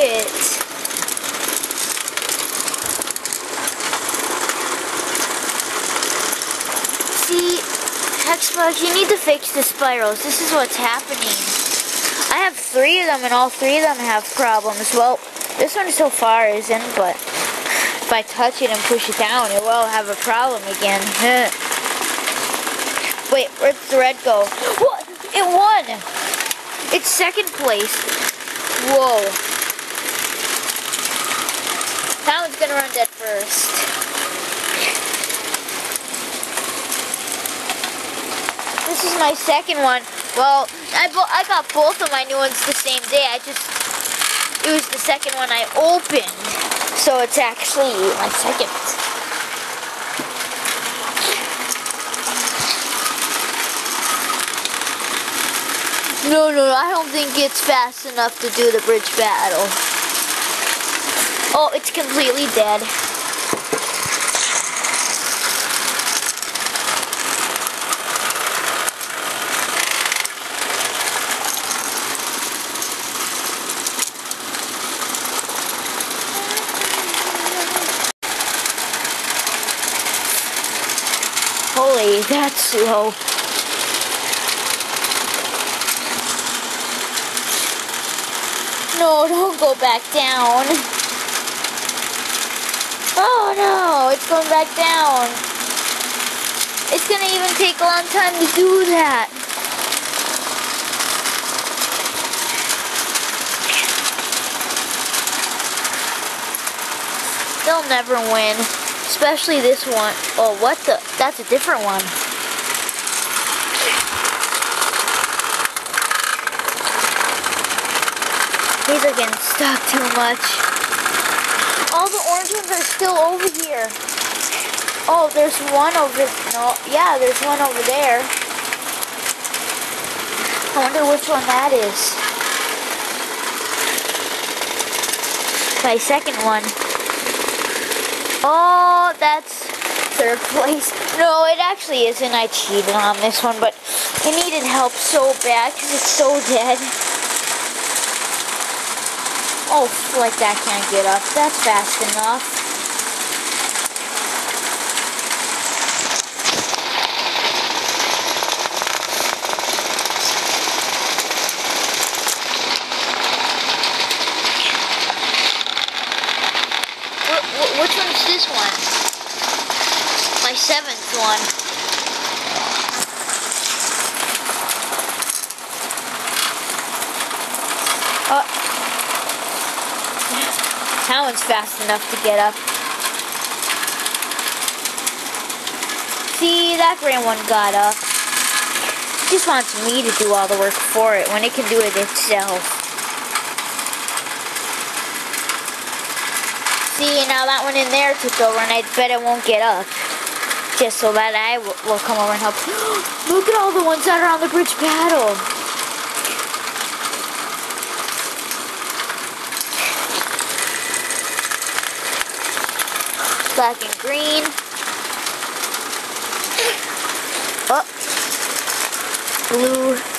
it. See, Hexbug, you need to fix the spirals. This is what's happening. I have 3 of them, and all 3 of them have problems. Well, this one so far isn't, but if I touch it and push it down, it will have a problem again. Wait, where'd the red go? What? It won! It's second place. Whoa. That one's gonna run dead first. This is my second one. Well, I got both of my new ones the same day. It was the second one I opened. So it's actually my second. No, I don't think it's fast enough to do the bridge battle. Oh, it's completely dead. Holy, that's slow. No, don't go back down. Oh no, it's going back down. It's gonna even take a long time to do that. They'll never win. Especially this one. Oh, what the? That's a different one. These are getting stuck too much. All the orange ones are still over here. Oh, there's one over... No, yeah, there's one over there. I wonder which one that is. My second one. Oh, that's third place. No, it actually isn't. I cheated on this one, but it needed help so bad because it's so dead. Oh, like that can't get up. That's fast enough. Which one's this one? My 7th one. That one's fast enough to get up. See, that green one got up. It just wants me to do all the work for it when it can do it itself. See, now that one in there took over, and I bet it won't get up. Just so that I will come over and help. Look at all the ones that are on the bridge battle. Black and green. Oh. Blue.